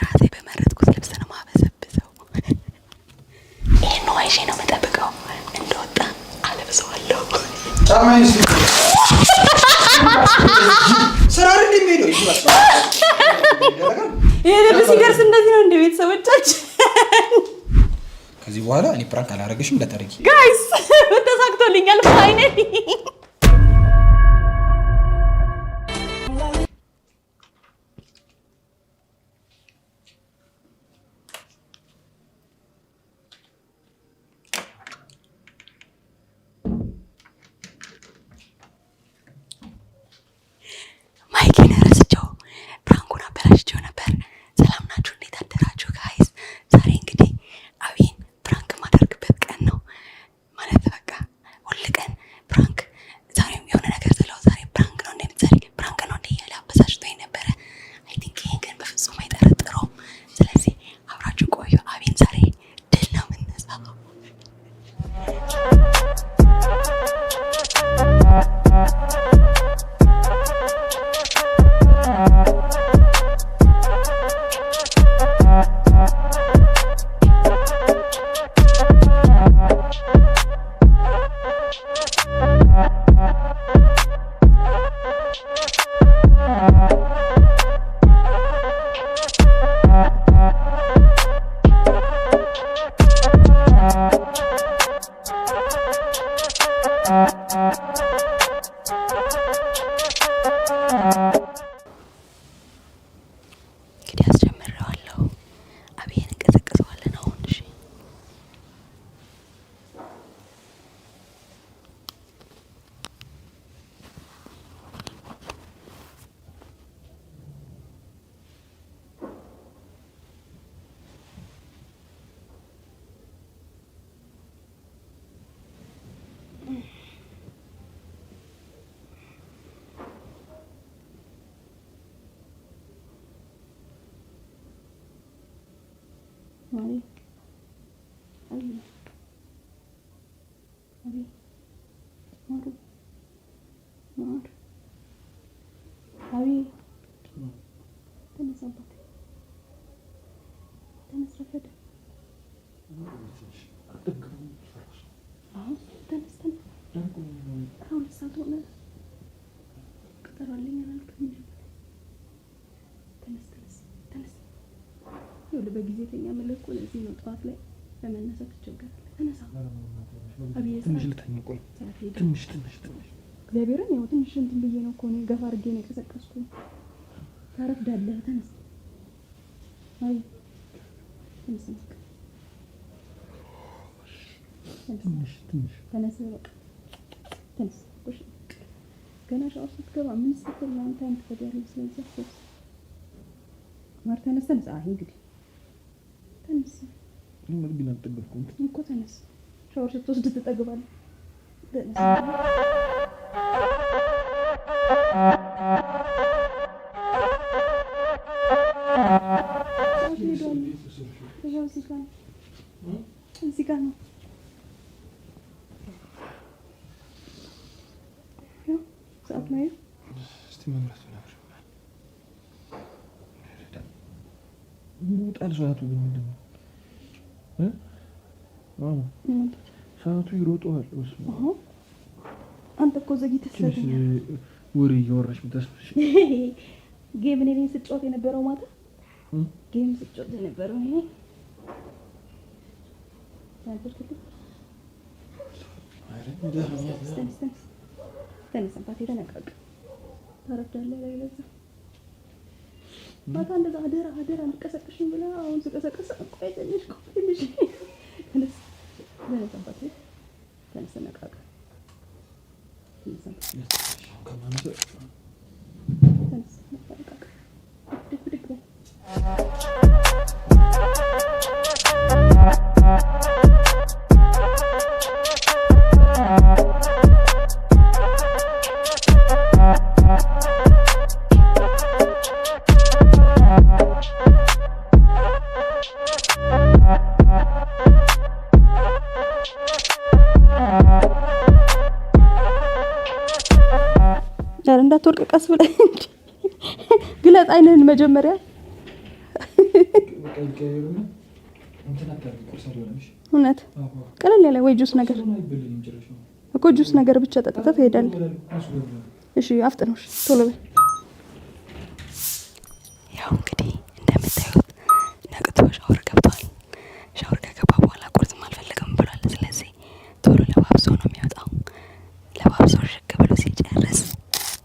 ራሴ በመረጥኩት ልብስ ነው ማበሰብሰው። ይሄን ዋይሽ ነው መጠብቀው እንደወጣ አለብሰዋለሁ። ጫማዬን ስራ እንደሚሄደው ይሄ ልብስ ሲደርስ እንደዚህ ነው እንደ ቤተሰቦቻችን። ከዚህ በኋላ እኔ ፕራንክ አላረግሽም ለታሪክ ጋይስ ተሳክቶልኛል ፋይናሊ። ማይኬን ረስቸው ፕራንኩን አበላሽቸው ነበር። ሰላም ናችሁ? እንዴት አደራችሁ ጋይስ? ዛሬ እንግዲህ አቤን ፕራንክ ማደርግበት ቀን ነው ማለት በቃ ሁል ቀን ፕራንክ። ዛሬም የሆነ ነገር ስለው ዛሬ ፕራንክ ነው እንደምትሰሪ ፕራንክ ነው እንደ እያለ አበሳጭቶኝ ነበረ። አይ ቲንክ ይሄን ግን በፍጹም አይጠረጥረውም። ስለዚህ አብራችሁ ቆዩ። አቤን ዛሬ ድል ነው የምንነሳው። እንግዲህ አስጀምረዋለሁ። አቤን እንቀዘቅዘዋለን አሁን። እሺ Mari. Abi. Abi. Maru. Mar. Abi. ተነሳ አባቴ ተነሳ ፈደ ተነስ አሁን ሰዓት ሆነ። ቀጠሮ አለኝ አላልክም? ተነስ ተነስ ተነስ። ይኸውልህ በጊዜ ተኛ መለኩ ለዚህ ነው ጠዋት ላይ ለመነሳት ይቸገራል። ተነሳ አብዬ ትንሽ ልተኛ። ቆይ ትንሽ እግዚአብሔርን ያው ትንሽ እንትን ብዬ ነው እኮ እኔ ገፋ አድርጌ ነው የቀሰቀስኩት። ታረፍዳለህ። ተነስ አይ ተነስ ትንሽ ተነስ በቃ ተነስ። ቆሽ ገና ሻወር ስትገባ ምን ስትል ነው አንተ ትፈዳለህ? ስለዚህ ማር ተነስ ተነስ። አይ እንግዲህ ተነስ ምን ግን አልጠገብኩም እኮ ተነስ። ሻወር ስትወስድ ትጠግባለህ። ተነስ እዚህ ጋር ነው ሰዓት ላይ እስቲ መምራት ነው ይወጣል ሰዓቱ። ግን ምንድን ነው ሰዓቱ ይሮጠዋል። አንተ እኮ ዘግይተህ ስለተኛ ወሬ እያወራሽ ምታስብሽ ጌም እኔ ነኝ ስጫወት የነበረው ማታ ጌም ስጫወት የነበረው እኔ ተነስ አባቴ ተነቃቅ። ታረፍዳለህ ላይ ለዛ ማታ እንደዛ አደራ እንድቀሰቅሽኝ ብላ አሁን ስቀሰቅስ ቆይ ትንሽ ተነስ አባቴ ተነስ ተነቃቅ። እንዳትወርቅ ቀስ ብለህ ግለጥ አይነን መጀመሪያ እውነት ቀለል ያለ ወይ ጁስ ነገር እኮ ጁስ ነገር ብቻ ጠጥተህ ትሄዳለህ። እሺ አፍጥነሽ ቶሎ በይ። ያው እንግዲህ እንደምታዩት ነቅቶ ሻወር ገብቷል። ሻወር ከገባ በኋላ ቁርስም አልፈልግም ብሏል። ስለዚህ ቶሎ ለባብሶ ነው የሚወጣው። ለባብሶ ሽክ ብሎ ሲጨርስ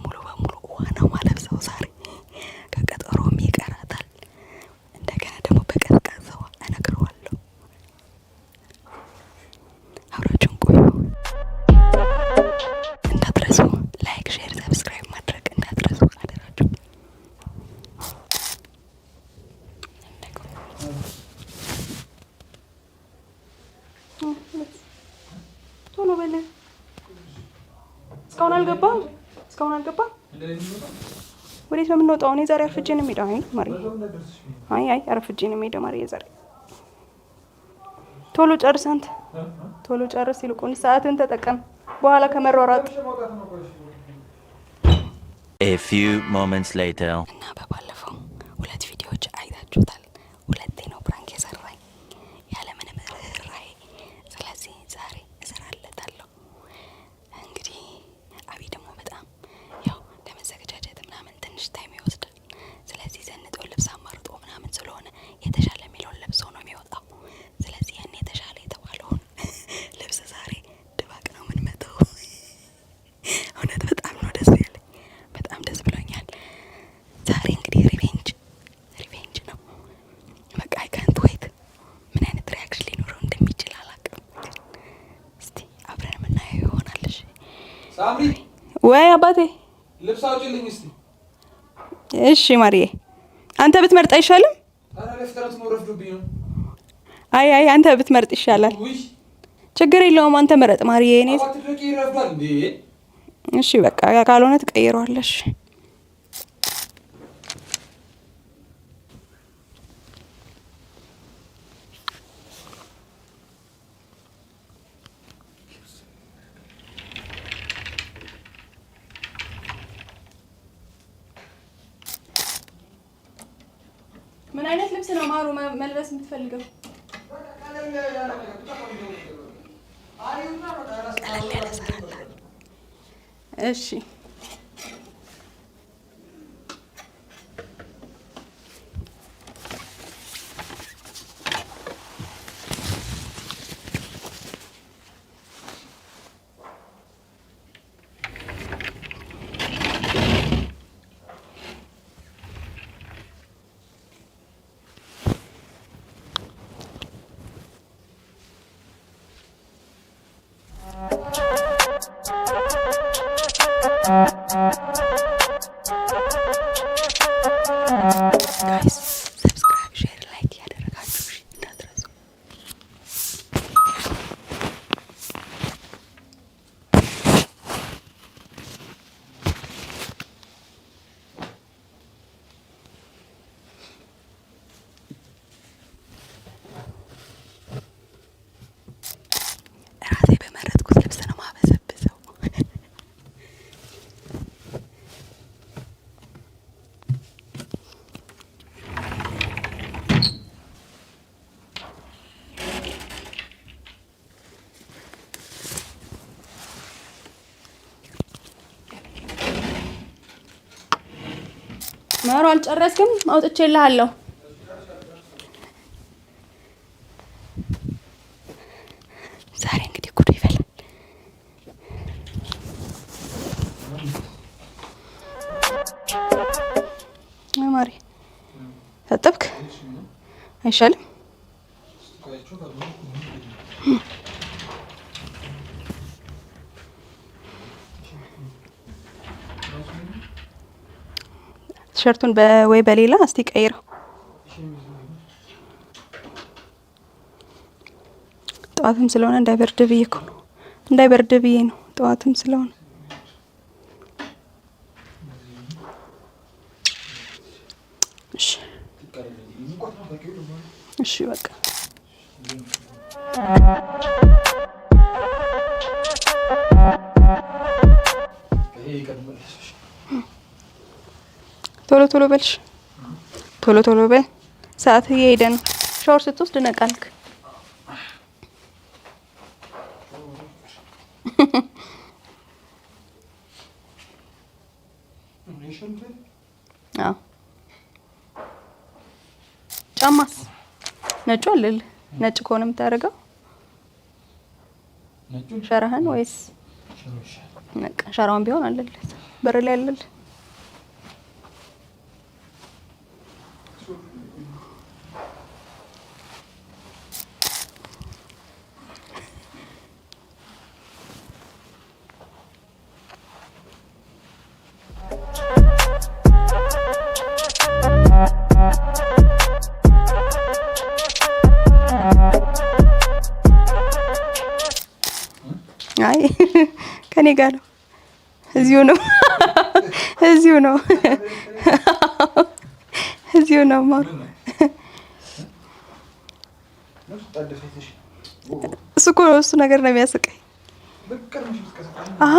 ሙሉ በሙሉ ውሃ ነው ማለብሰው። ዛሬ ከቀጠሮም ይቀራታል። እንደገና ደግሞ በቀዝቃዛው እነግረዋለሁ። አብራችሁን ቆዩ። እንዳትረሱ ላይክ፣ ሼር፣ ሰብስክራይብ ማድረግ እንዳትረሱ አደራችሁ። ቶሎ በለ። እስካሁን አልገባም። ወዴት ነው የምንወጣው? እኔ ዛሬ አርፍጄ ነው የምሄደው። አይ ማሪ፣ አይ አርፍጄ ነው የምሄደው ማሪ። ዛሬ ቶሎ ጨርስ አንተ፣ ቶሎ ጨርስ። ይልቁን ሰዓትን ተጠቀም በኋላ ከመሯሯጥ። A few moments later እና በባለፈው 2 ቪዲዮዎች አይታችሁታል። 2 ነው ፕራንክ የሰራኝ ያለምንም ርህራሄ። ስለዚህ ዛሬ እሰራለታለሁ። እንግዲህ አቢ ደግሞ በጣም ያው ለመዘገጃጀት ምናምን ትንሽ ታይም ይወስዳል። ስለዚህ ዘንጦ ልብስ አማርጦ ምናምን ስለሆነ የተሻለ የሚለውን ለብሶ ነው የሚወጣው። ስለዚህ ያን የተሻለ የተባለውን ልብስ ዛሬ ድባቅ ነው የምንመታው። እውነት በጣም ነው ደስ ያለኝ። በጣም ደስ ብሎኛል። ዛሬ እንግዲህ ሪቬንጅ ነው። በቃ አይ ካንት ዌይት። ምን አይነት ሪያክሽን ሊኖረው እንደሚችል አላውቅም። እስቲ አብረን የምናየው ይሆናል። እሺ ሳምሪ፣ ወይ አባቴ ልብስ አውጪልኝ እስቲ። እሺ ማርዬ፣ አንተ ብትመርጥ አይሻልም? አረ ለፍጥረት ነው ረፍዶብኝ ነው። አይ አንተ ብትመርጥ ይሻላል። ችግር የለውም አንተ ምረጥ ማርዬ። እኔ አትድረቂ፣ ይረፍዳል እንዴ። እሺ በቃ ካልሆነ ትቀይረዋለሽ። ምን አይነት ልብስ ነው ማሩ መልበስ የምትፈልገው? እሺ ጋይስ ሰብስክራይብ፣ ሼር፣ ላይክ ያደረጋችሁ እንዳትረሱ። ራሴ በመረጥኩት ልብስ ነው ማበሰብሰው። ማሩ አልጨረስክም? አውጥቼልሃለሁ። ዛሬ እንግዲህ ጉዱ ይፈላል። ማሪ ታጠብክ? አይሻልም? ቲሸርቱን ወይ በሌላ እስቲ ቀይረው። ጠዋትም ስለሆነ እንዳይበርድ ብዬ እኮ ነው። እንዳይበርድ ብዬ ነው። ጠዋትም ስለሆነ እሺ እሺ በቃ ቶሎ ቶሎ በልሽ። ቶሎ ቶሎ በል። ሰዓት እየሄደ ነው። ሻወር ስትወስድ ነቃልክ። አዎ ጫማስ ነጭ አለል ነጭ ከሆነ የምታደርገው ሸራህን ወይስ ነጭ ሸራውን ቢሆን አለል በር ላይ አለል አይ ከኔ ጋር ነው እዚሁ ነው ማሩ እሱ ነገር ነው የሚያስቀኝ። አሃ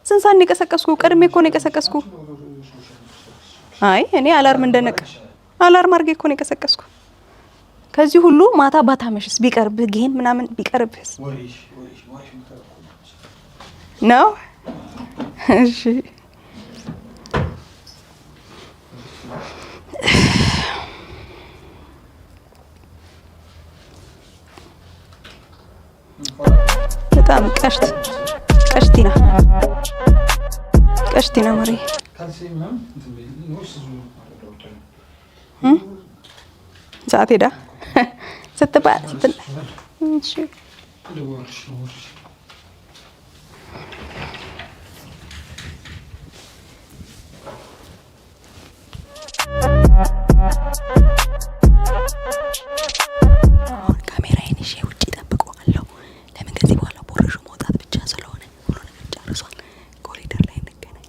ስንት ሰዓት ነው የቀሰቀስኩ? ቀድሜ እኮ ነው የቀሰቀስኩ። አይ እኔ አላርም እንደነቀ አላርም አድርጌ እኮ ነው የቀሰቀስኩ። ከዚህ ሁሉ ማታ ባታመሽስ ቢቀርብህ ጌን ምናምን ቢቀርብህስ ነው? እሺ በጣም ቀሽቲና ማሪ ሰዓት ሄዳ ስትባል እሺ ካሜራዬን ይዤ ውጪ እጠብቀዋለሁ። ለምን ከዚህ በኋላ ቦርሹ መውጣት ብቻ ስለሆነ ሁሉ ነገር ጨርሷል። ኮሪደር ላይ እንገናኝ።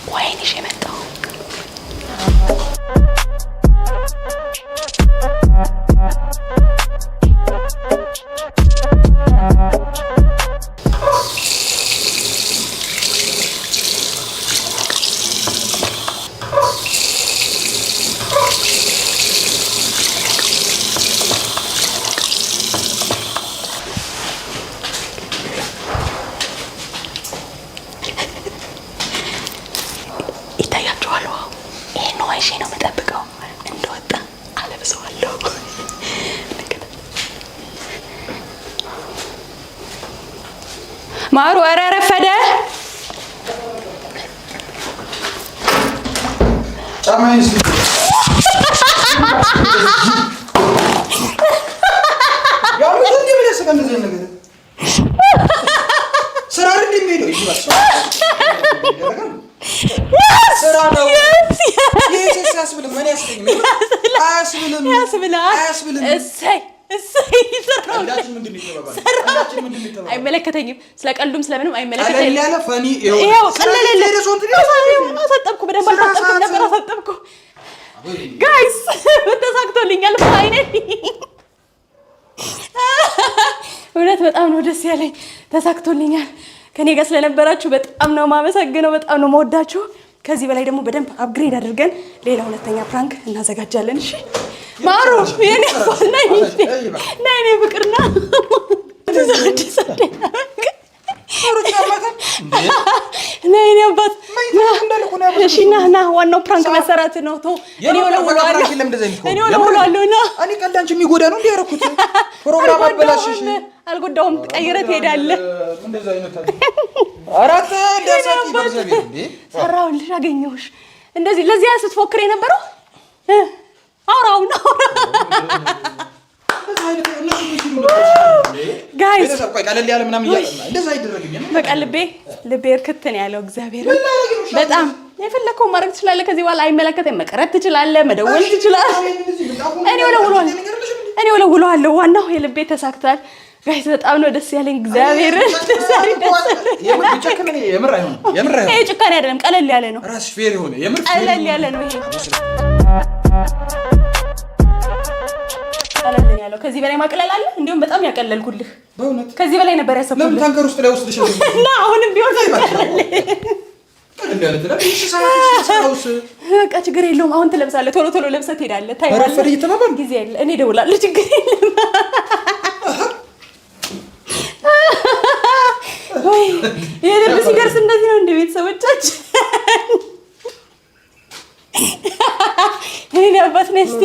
ወይኔ ይዤ መጣሁ። ይዤ ነው የምጠብቀው። እንደወጣ አለብሰዋለሁ። ማሩ ኧረ ረፈደ። አይመለከተኝም። ስለቀልዱም ስለምንም አይመለከተኝም። ይሄው ቀለለለ አሰጠብኩ። በደንብ አሰጠብኩ ነበር አሰጠብኩ። ጋይስ ተሳክቶልኛል። ፋይናሊ እውነት በጣም ነው ደስ ያለኝ። ተሳክቶልኛል። ከኔ ጋር ስለነበራችሁ በጣም ነው ማመሰግነው። በጣም ነው መወዳችሁ። ከዚህ በላይ ደግሞ በደንብ አፕግሬድ አድርገን ሌላ ሁለተኛ ፕራንክ እናዘጋጃለን። እሺ ማሩ የኔ ነይ ፍቅርና ነይ አባት እሺ ና ዋናው ፕራንክ መሰራት ነው። ቶ እኔ ወለውላለሁ ና እኔ ቀልዳንቺ የሚጎዳ ነው እንዴ ያረኩት ፕሮግራም አበላሽሽ። አልጎዳውም። ትቀይረት ሄዳለህ። እንደዛ አይነት አራት ደሳቂ በርዘቤ እንዴ ሰራውልሽ አገኘሁሽ። እንደዚህ ለዚያ ስትፎክር የነበረው አውራው ነው ጋይስ ቆይ ቀለል ያለ ምናምን ያለና እንደዛ አይደረግም። በቃ ልቤ እርክት ነው ያለው። እግዚአብሔር በጣም የፈለከው ማድረግ ትችላለህ። ከዚህ በኋላ አይመለከተኝ። መቀረት ትችላለህ፣ መደወል ትችላለህ። እኔ ወለውለዋለሁ። ዋናው የልቤ ተሳክቷል። ጋይስ በጣም ነው ደስ ያለኝ። እግዚአብሔር የምር አይሆንም። ይሄ ጭካኔ አይደለም፣ ቀለል ያለ ነው። ራስ ፌር ሆነ የምር ቀለል ያለ ነው። ይሄ ቀለል ያለው ከዚህ በላይ ማቅለል አለ እንዴም በጣም ያቀለልኩልህ በእውነት ከዚህ በላይ ነበር ያሰብኩልህ ለምን ታንከር ውስጥ ላይ ወስደሽ እና አሁንም ቢሆን በቃ ችግር የለውም አሁን ትለብሳለህ ቶሎ ለብሰህ ትሄዳለህ ታይዋለህ ጊዜ የለ እኔ እደውላለሁ ችግር የለም ወይ የደረስ ሲደርስ እንደዚህ ነው እንደ ቤተሰቦቻችን እኔ አባት ነስቲ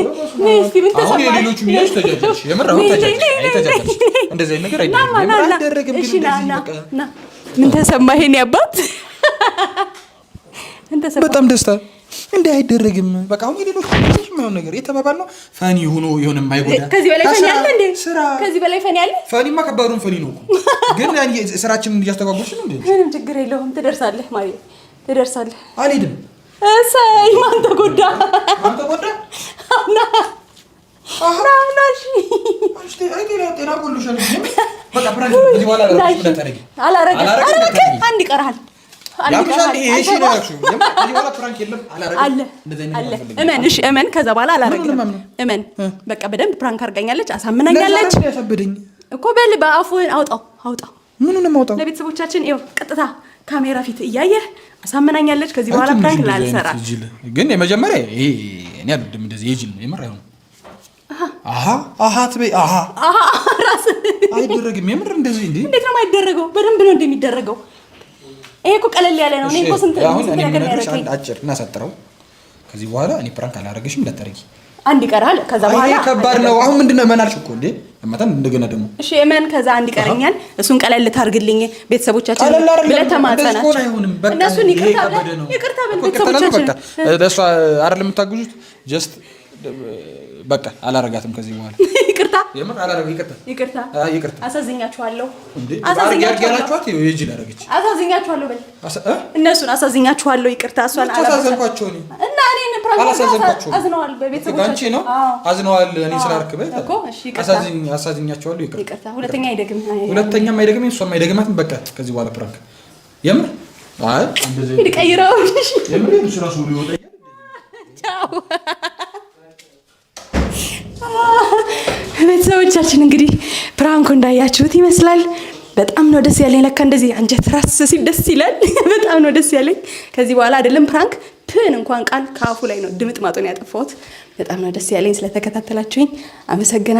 ምን ተሰማህ አሁን የሌሎቹ ሚያሽ ተጃጃልሽ የምር አሁን ተጃጃልሽ እንደዚህ ነገር አይደረግም እሺ ና ምን ተሰማህ እኔ አባት በጣም ደስታ እንደ አይደረግም በቃ አሁን የሌሎቹ ሚያሽ ነው ነገር የተባባል ነው ፈኒ ሆኖ የሆነ የማይጎዳ ከዚህ በላይ ፈኒ አለ እንዴ ከዚህ በላይ ፈኒ አለ ፈኒማ ከባዱን ፈኒ ነው ግን ስራችንን እያስተጓጎልሽ ነው እንዴ ምንም ችግር የለውም ትደርሳለህ ማሪ ትደርሳለህ አልሄድም እሰይ ማን ተጎዳ ናሽ አንቺ አይቴና ቆልሻል በቃ ፕራንክ ከዚህ በኋላ አላረግም አንድ ይቀርሃል እሺ ነው ያልሽው ከዚህ በኋላ ፕራንክ የለም አላረግም አለ እመን ከዛ በኋላ አላረግም እመን በቃ በደንብ ፕራንክ አድርጋኛለች አሳምናኛለች እኮ በል በአፉን አውጣው ምኑንም አውጣው ለቤተሰቦቻችን ይኸው ቀጥታ ካሜራ ፊት እያየህ አሳምናኛለች ከዚህ በኋላ ፕራንክ ላልሰራ ግን የመጀመሪያ ይሄ እኔ አይደለም እንደዚህ የጅል ነው የምር አይሆን ትበይ ራስ አይደረግም የምር እንደዚህ እንዴት ነው የማይደረገው በደንብ ነው እንደሚደረገው ይሄ እኮ ቀለል ያለ ነው እኔ እኮ ስንት ነገር ያደረገኝ አጭር እናሳጥረው ከዚህ በኋላ እኔ ፕራንክ አላረገሽም እንዳታረጊ አንድ ይቀራል ከዛ በኋላ ይሄ ከባድ ነው አሁን ምንድነው እመናልሽ እኮ እንዴ እማታን እንደገና ደግሞ እሺ እመን ከዛ አንድ ይቀረኛል እሱን ቀለል ታርግልኝ ቤተሰቦቻችን ብለህ ተማጸናቸው እነሱን ይቅርታ ቤተሰቦቻችን ለሷ አይደለም የምታግዙት ጀስት በቃ አላረጋትም ከዚህ በኋላ ይቅርታ የምር አላረጋ ይቅርታ አሳዝኛችኋለሁ አሳዝኛችኋለሁ የጅል አረጋች አሳዝኛችኋለሁ በል እነሱን አሳዝኛችኋለሁ ይቅርታ እሷን አላሳዘንኳቸው ነው እና እኔን ፕራንክ አዝነዋል በቤተሰቦቻችን ነው አዝነዋል እኔ ስላርክበት እኮ እሺ አሳዝኛችኋለሁ ይቅርታ ሁለተኛ አይደግም እሷም አይደግማትም በቃ ከዚህ በኋላ ፕራንክ የምር እንደዚህ ይቀይረው የምር እሱ ሊወጣ ቻው ቤተሰቦቻችን እንግዲህ ፕራንኩ እንዳያችሁት ይመስላል በጣም ነው ደስ ያለኝ ለካ እንደዚህ አንጀት ራስ ሲል ደስ ይላል በጣም ነው ደስ ያለኝ ከዚህ በኋላ አይደለም ፕራንክ እንኳን ቃል ካፉ ላይ ነው ድምጥ ማጦን ያጠፋሁት በጣም ነው ደስ ያለኝ ስለተከታተላችሁኝ አመሰግናለሁ